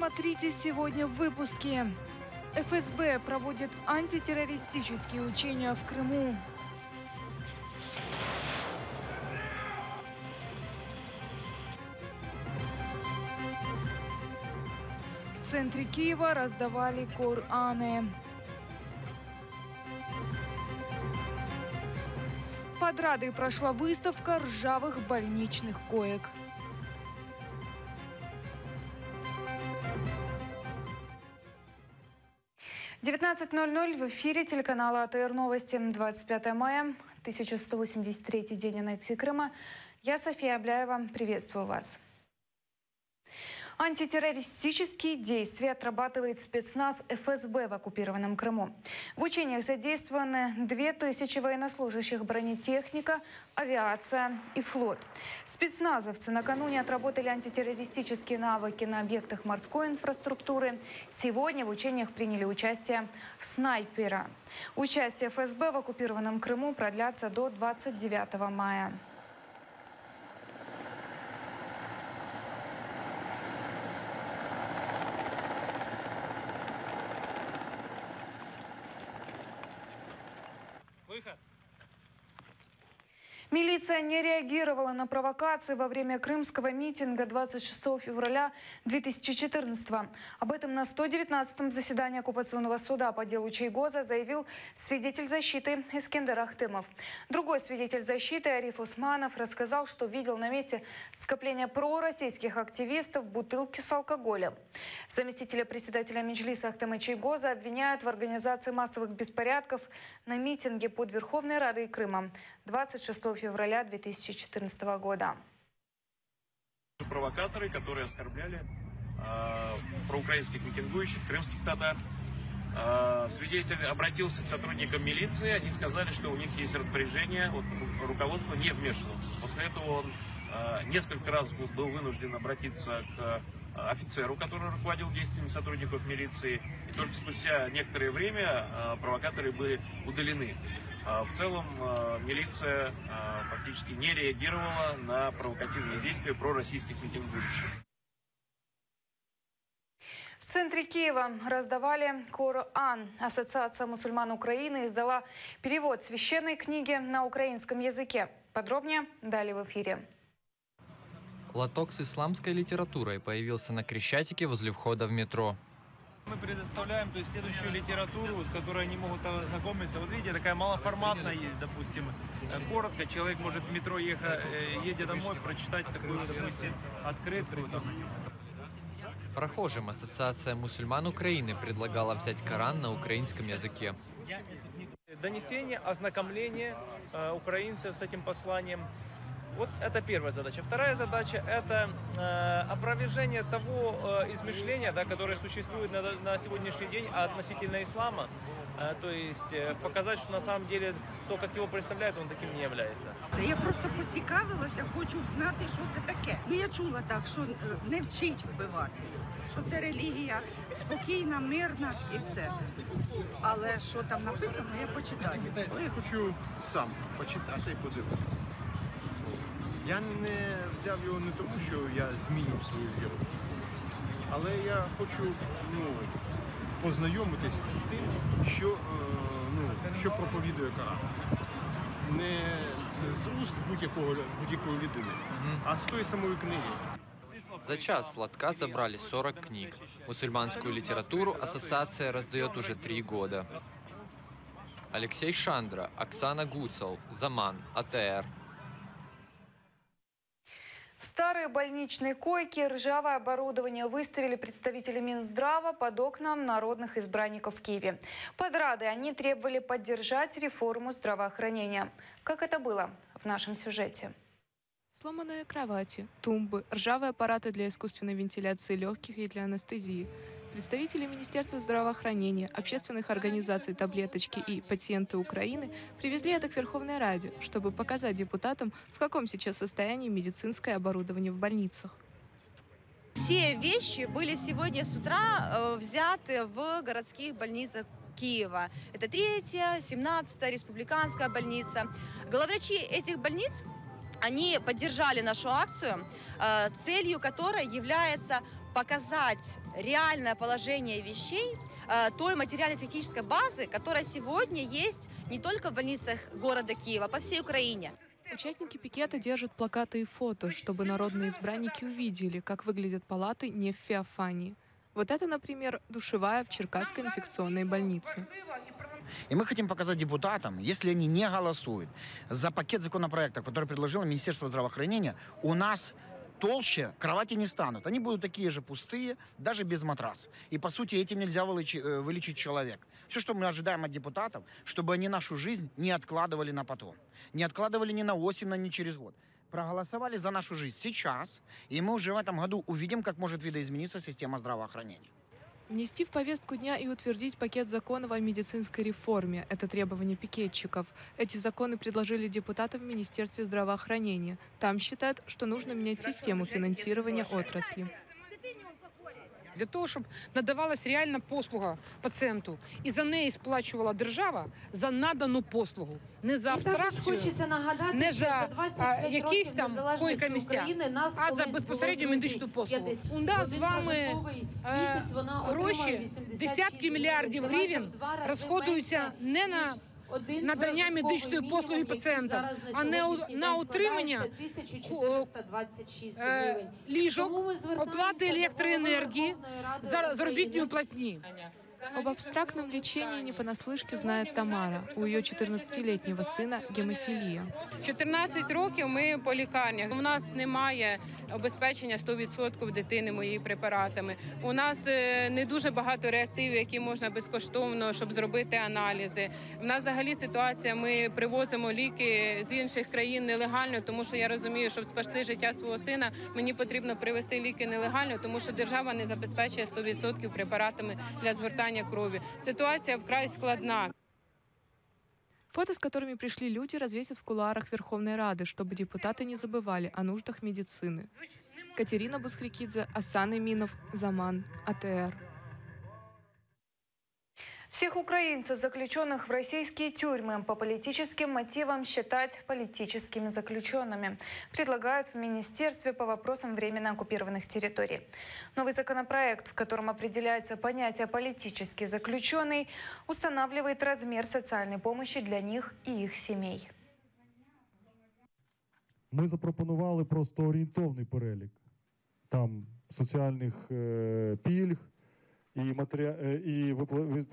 Смотрите сегодня в выпуске. ФСБ проводит антитеррористические учения в Крыму. В центре Киева раздавали Кораны. Под Радой прошла выставка ржавых больничных коек. – 19:00 в эфире телеканала АТР Новости. 25 мая, 1183-й день аннексии Крыма. Я, София Абляева, приветствую вас. Антитеррористические действия отрабатывает спецназ ФСБ в оккупированном Крыму. В учениях задействованы 2000 военнослужащих, бронетехника, авиация и флот. Спецназовцы накануне отработали антитеррористические навыки на объектах морской инфраструктуры. Сегодня в учениях приняли участие снайперы. Участие ФСБ в оккупированном Крыму продлятся до 29 мая. Милиция не реагировала на провокации во время крымского митинга 26 февраля 2014 года. Об этом на 119-м заседании оккупационного суда по делу Чайгоза заявил свидетель защиты Искендер Ахтымов. Другой свидетель защиты Ариф Усманов рассказал, что видел на месте скопления пророссийских активистов бутылки с алкоголем. Заместителя председателя Меджлиса Ахтыма Чайгоза обвиняют в организации массовых беспорядков на митинге под Верховной Радой Крыма 26 февраля 2014 года. Провокаторы, которые оскорбляли проукраинских митингующих, крымских татар. Свидетель обратился к сотрудникам милиции, они сказали, что у них есть распоряжение от руководства не вмешиваться. После этого он несколько раз был вынужден обратиться к офицеру, который руководил действиями сотрудников милиции. И только спустя некоторое время провокаторы были удалены. В целом милиция фактически не реагировала на провокативные действия пророссийских митингующих. В центре Киева раздавали Коран. Ассоциация мусульман Украины издала перевод священной книги на украинском языке. Подробнее далее в эфире. Лоток с исламской литературой появился на Крещатике возле входа в метро. Мы предоставляем следующую литературу, с которой они могут ознакомиться. Вот видите, такая малоформатная есть, допустим. Коротко, человек может в метро, едя домой, прочитать такую, допустим, открытку. Прохожим Ассоциация мусульман Украины предлагала взять Коран на украинском языке. Донесение, ознакомление украинцев с этим посланием. Вот это первая задача. Вторая задача – это опровержение того измышления, которое существует на сегодняшний день относительно ислама. То есть показать, что на самом деле то, как его представляют, он таким не является. Я просто поцікавилася, хочу знати, що це таке. Я чула так, що не вчить вбивати, що це релігія спокійна, мирна і все. Але що там написано, я почитаю. Я хочу сам почитати і подивитися. Я не взяв його не тому, що я змінив свою віру, але я хочу познайомитись з тим, що проповідує Коран. Не з уст будь-якої людини, а з тої самої книги. За час с лотка забрали 40 книг. Мусульманскую литературу ассоциация раздает уже 3 года. Алексей Шандра, Оксана Гуцел, Заман, АТР. Старые больничные койки, ржавое оборудование выставили представители Минздрава под окнам народных избранников в Киеве. Под Радой они требовали поддержать реформу здравоохранения. Как это было в нашем сюжете? Сломанные кровати, тумбы, ржавые аппараты для искусственной вентиляции легких и для анестезии. Представители Министерства здравоохранения, общественных организаций «Таблеточки» и «Пациенты Украины» привезли это к Верховной Раде, чтобы показать депутатам, в каком сейчас состоянии медицинское оборудование в больницах. Все вещи были сегодня с утра взяты в городских больницах Киева. Это 3-я, 17-я, республиканская больница. Главврачи этих больниц, они поддержали нашу акцию, целью которой является показать реальное положение вещей, той материально-технической базы, которая сегодня есть не только в больницах города Киева, а по всей Украине. Участники пикета держат плакаты и фото, чтобы народные избранники увидели, как выглядят палаты не в Феофании. Вот это, например, душевая в Черкасской инфекционной больнице. И мы хотим показать депутатам, если они не голосуют за пакет законопроектов, который предложило Министерство здравоохранения, у нас толще кровати не станут. Они будут такие же пустые, даже без матраса. И, по сути, этим нельзя вылечить человека. Все, что мы ожидаем от депутатов, чтобы они нашу жизнь не откладывали на потом. Не откладывали ни на осень, ни через год. Проголосовали за нашу жизнь сейчас, и мы уже в этом году увидим, как может видоизмениться система здравоохранения. Внести в повестку дня и утвердить пакет законов о медицинской реформе – это требование пикетчиков. Эти законы предложили депутаты в Министерстве здравоохранения. Там считают, что нужно менять систему финансирования отрасли. Для того, щоб надавалась реальна послуга пацієнту. І за неї сплачувала держава за надану послугу. Не за абстракцію, не за якісь там койко-місця, а за безпосередню медичну послугу. У нас з вами гроші, десятки мільярдів гривень розходуються не на надання медичної послуги пацієнтам, а не на утримання ліжок, оплати електроенергії, заробітної платні. Об абстрактном лечении не понаслышке знает Тамара. У ее 14-летнего сина гемофилия. 14 років ми по лікарнях. У нас немає обезпечення 100% дитини моїми препаратами. У нас не дуже багато реактивів, які можна безкоштовно, щоб зробити аналізи. У нас взагалі ситуація, ми привозимо ліки з інших країн нелегально, тому що я розумію, щоб спасти життя свого сина, мені потрібно привезти ліки нелегально, тому що держава не забезпечує 100% препаратами для згортання крови. Ситуация вкрай складна. Фото, с которыми пришли люди, развесят в кулуарах Верховной Рады, чтобы депутаты не забывали о нуждах медицины. Катерина Бусхрикидзе, Асан Иминов, Заман, АТР. Всех украинцев, заключенных в российские тюрьмы, по политическим мотивам считать политическими заключенными, предлагают в Министерстве по вопросам временно оккупированных территорий. Новый законопроект, в котором определяется понятие «политический заключенный», устанавливает размер социальной помощи для них и их семей. Ми запропонували просто орієнтовний перелік там соціальних пільг, і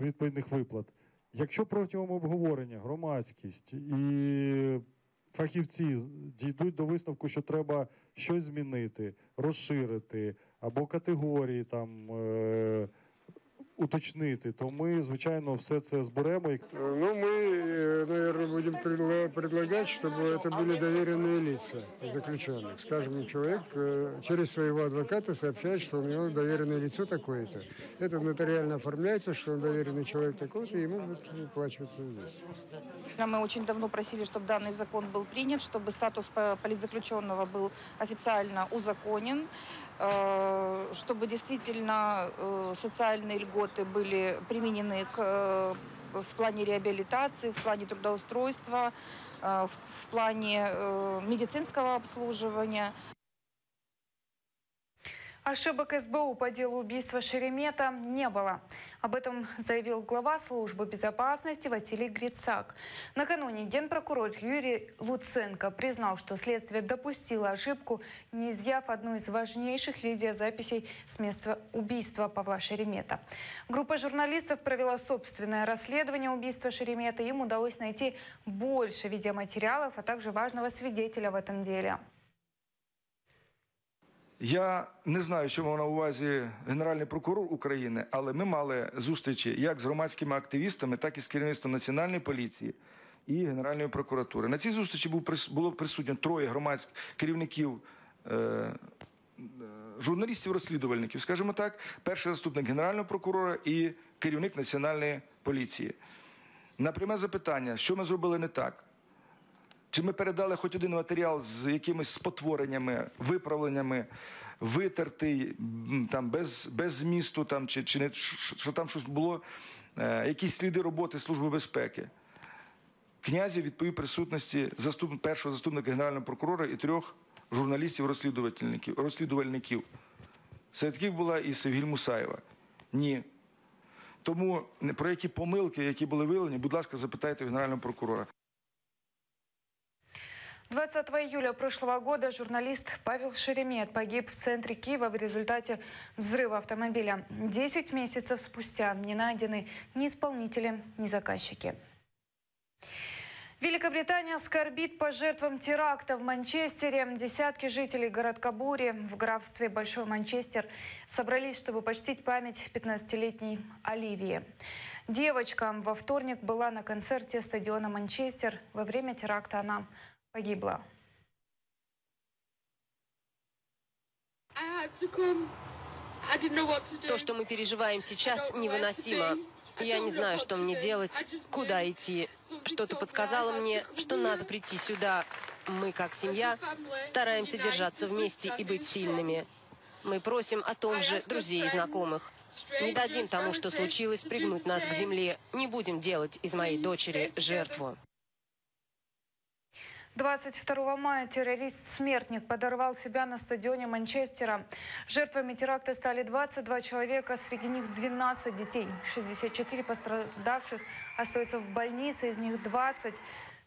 відповідних виплат. Якщо протягом обговорення громадськість і фахівці дійдуть до висновку, що треба щось змінити, розширити або категорії там уточнити, то ми, звичайно, все це зберемо. Ну, мы, наверное, будем предлагать, чтобы это были доверенные лица заключенных. Скажем, человек через своего адвоката сообщает, что у него доверенное лицо такое-то. Это нотариально оформляется, что он доверенный человек такой-то, и ему будет выплачиваться здесь. Мы очень давно просили, чтобы данный закон был принят, чтобы статус политзаключенного был официально узаконен, чтобы действительно социальные льготы были применены в плане реабилитации, в плане трудоустройства, в плане медицинского обслуживания. Ошибок СБУ по делу убийства Шеремета не было. Об этом заявил глава службы безопасности Василий Грицак. Накануне генпрокурор Юрий Луценко признал, что следствие допустило ошибку, не изъяв одну из важнейших видеозаписей с места убийства Павла Шеремета. Группа журналистов провела собственное расследование убийства Шеремета. Им удалось найти больше видеоматериалов, а также важного свидетеля в этом деле. Я не знаю, що мав на увазі Генеральний прокурор України, але ми мали зустрічі як з громадськими активістами, так і з керівництвом Національної поліції і Генеральної прокуратури. На цій зустрічі було присутньо 3 громадських керівників, журналістів-розслідувальників, скажімо так, перший заступник Генерального прокурора і керівник Національної поліції. На пряме запитання, що ми зробили не так, чи ми передали хоч один матеріал з якимись спотвореннями, виправленнями, витертий, там, без змісту, там, чи не, що там щось було, якісь сліди роботи Служби безпеки. Князів відповів присутності першого заступника Генерального прокурора і 3 журналістів-розслідувальників. Серед яких була і Севгіль Мусаєва? Ні. Тому про які помилки, які були виявлені, будь ласка, запитайте Генерального прокурора. 20 июля прошлого года журналист Павел Шеремет погиб в центре Киева в результате взрыва автомобиля. 10 месяцев спустя не найдены ни исполнители, ни заказчики. Великобритания скорбит по жертвам теракта в Манчестере. Десятки жителей городка Бури в графстве Большой Манчестер собрались, чтобы почтить память 15-летней Оливии. Девочка во вторник была на концерте стадиона Манчестер. Во время теракта она погибла. То, что мы переживаем сейчас, невыносимо. Я не знаю, что мне делать, куда идти. Что-то подсказало мне, что надо прийти сюда. Мы, как семья, стараемся держаться вместе и быть сильными. Мы просим о том же друзей и знакомых. Не дадим тому, что случилось, пригнуть нас к земле. Не будем делать из моей дочери жертву. 22 мая террорист-смертник подорвал себя на стадионе Манчестера. Жертвами теракта стали 22 человека, среди них 12 детей. 64 пострадавших остаются в больнице, из них 20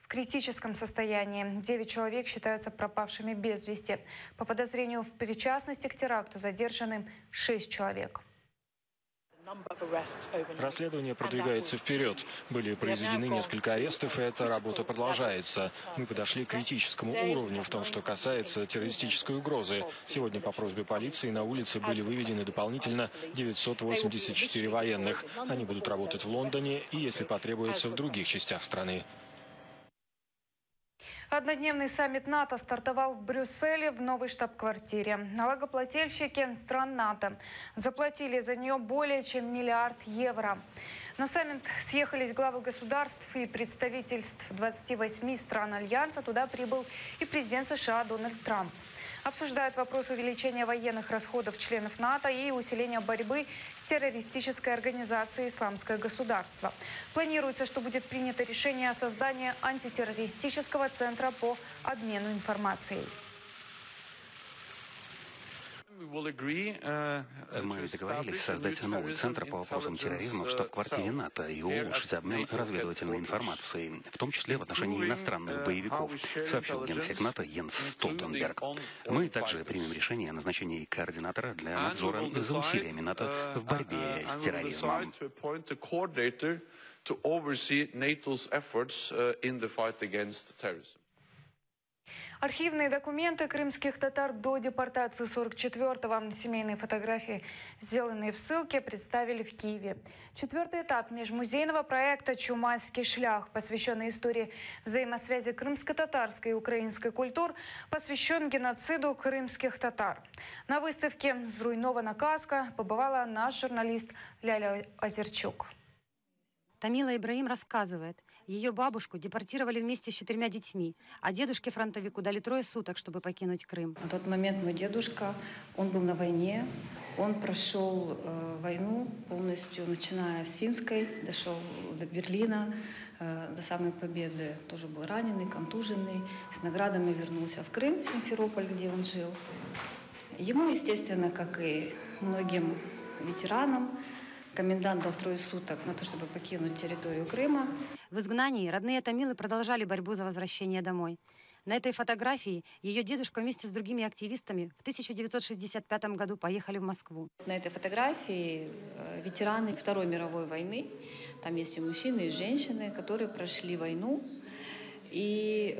в критическом состоянии. 9 человек считаются пропавшими без вести. По подозрению в причастности к теракту задержаны 6 человек. Расследование продвигается вперед. Были произведены несколько арестов, и эта работа продолжается. Мы подошли к критическому уровню в том, что касается террористической угрозы. Сегодня по просьбе полиции на улице были выведены дополнительно 984 военных. Они будут работать в Лондоне и, если потребуется, в других частях страны. Однодневный саммит НАТО стартовал в Брюсселе в новой штаб-квартире. Налогоплательщики стран НАТО заплатили за нее более чем $1 миллиард. На саммит съехались главы государств и представительств 28 стран Альянса. Туда прибыл и президент США Дональд Трамп. Обсуждают вопрос увеличения военных расходов членов НАТО и усиления борьбы с террористической организацией «Исламское государство». Планируется, что будет принято решение о создании антитеррористического центра по обмену информацией. Мы договорились создать новый центр по вопросам терроризма в штаб-квартире НАТО и улучшить обмен разведывательной информацией, в том числе в отношении иностранных боевиков, сообщил генсек НАТО Йенс Столтенберг. Мы также примем решение о назначении координатора для надзора за усилиями НАТО в борьбе с терроризмом. Архивные документы крымских татар до депортации 44-го. Семейные фотографии, сделанные в ссылке, представили в Киеве. 4-й этап межмузейного проекта «Чумайский шлях», посвященный истории взаимосвязи крымско-татарской и украинской культур, посвящен геноциду крымских татар. На выставке «Зруйнована казка» побывала наш журналист Ляля Озерчук. Тамила Ибраим рассказывает, ее бабушку депортировали вместе с 4 детьми, а дедушке-фронтовику дали 3 суток, чтобы покинуть Крым. На тот момент мой дедушка, он был на войне, он прошел войну полностью, начиная с Финской, дошел до Берлина, до самой победы. Тоже был раненый, контуженный, с наградами вернулся в Крым, в Симферополь, где он жил. Ему, естественно, как и многим ветеранам, комендант дал 3 суток на то, чтобы покинуть территорию Крыма. В изгнании родные тамилы продолжали борьбу за возвращение домой. На этой фотографии ее дедушка вместе с другими активистами в 1965 году поехали в Москву. На этой фотографии ветераны Второй мировой войны. Там есть и мужчины, и женщины, которые прошли войну. И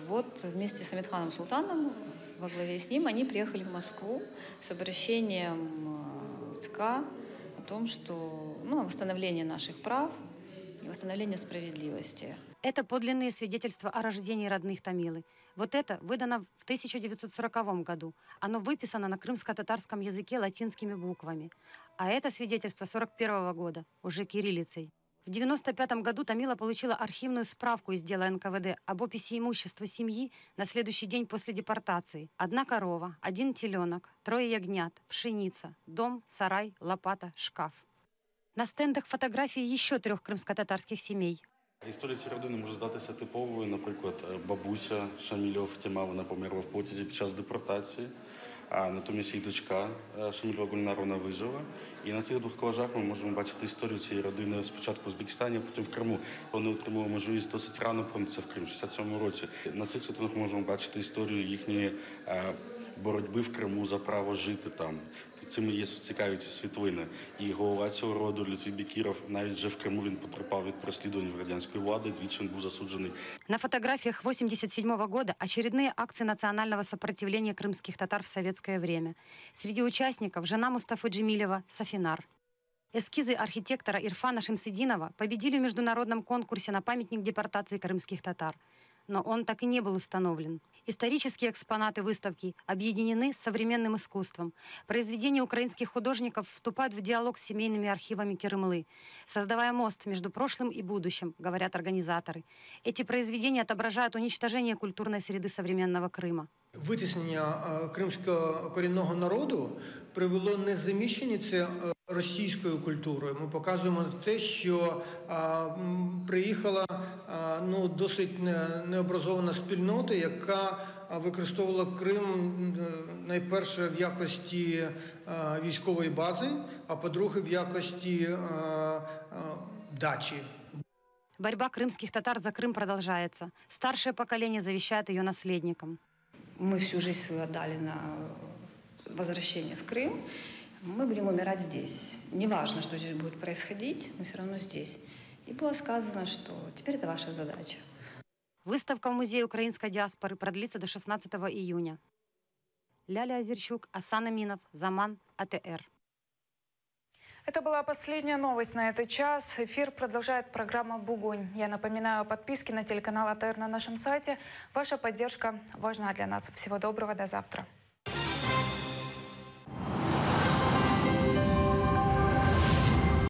вот вместе с Амитханом Султаном, во главе с ним, они приехали в Москву с обращением ЦК о том, что о восстановлении наших прав и восстановлении справедливости. Это подлинные свидетельства о рождении родных тамилы. Вот это выдано в 1940 году. Оно выписано на крымско-татарском языке латинскими буквами. А это свидетельство 1941 года, уже кириллицей. В 1995 году Тамила получила архивную справку из дела НКВД об описи имущества семьи на следующий день после депортации. 1 корова, 1 теленок, 3 ягнят, пшеница, дом, сарай, лопата, шкаф. На стендах фотографії ще 3 кримсько-татарських сімей. Історія цієї родини може здатися типовою. Наприклад, бабуся Шамільова Фатіма, вона померла в потязі під час депортації. а натомість їх дочка Шамілова Гульнар, вона вижила. І на цих двох колажах ми можемо бачити історію цієї родини спочатку в Узбекистані, а потім в Криму. Вони отримали можливість досить рано повернутися в Крим, в 67-му році. На цих світлинах ми можемо бачити історію їхньої боротьби в Криму за право жити там. Цим є цікаві ці світлини. І голова цього роду Лютвій Бекіров, навіть вже в Криму він потерпав від переслідувань радянської влади, двічі він був засуджений. На фотографиях 1987 года очередные акции национального сопротивления крымских татар в советское время. Среди участников жена Мустафы Джемилева Сафинар. Эскизы архитектора Ирфана Шемсидинова победили в международном конкурсе на памятник депортации крымских татар. Но он так и не был установлен. Исторические экспонаты выставки объединены с современным искусством. Произведения украинских художников вступают в диалог с семейными архивами Кирымлы, создавая мост между прошлым и будущим, говорят организаторы. Эти произведения отображают уничтожение культурной среды современного Крыма. Витиснення кримського корінного народу привело не заміщення це російською культурою. Ми показуємо те, що приїхала досить необразована спільнота, яка використовувала Крим найперше в якості військової бази, а по-друге в якості дачі. Борьба крымских татар за Крым продолжается. Старшее поколение завещает ее наследникам. Мы всю жизнь свою отдали на возвращение в Крым. Мы будем умирать здесь. Неважно, что здесь будет происходить, мы все равно здесь. И было сказано, что теперь это ваша задача. Выставка в Музее украинской диаспоры продлится до 16 июня. Ляля Озерчук, Асан Аминов, Заман, АТР. Это была последняя новость на этот час. Эфир продолжает программа «Бугунь». Я напоминаю о подписке на телеканал АТР на нашем сайте. Ваша поддержка важна для нас. Всего доброго, до завтра.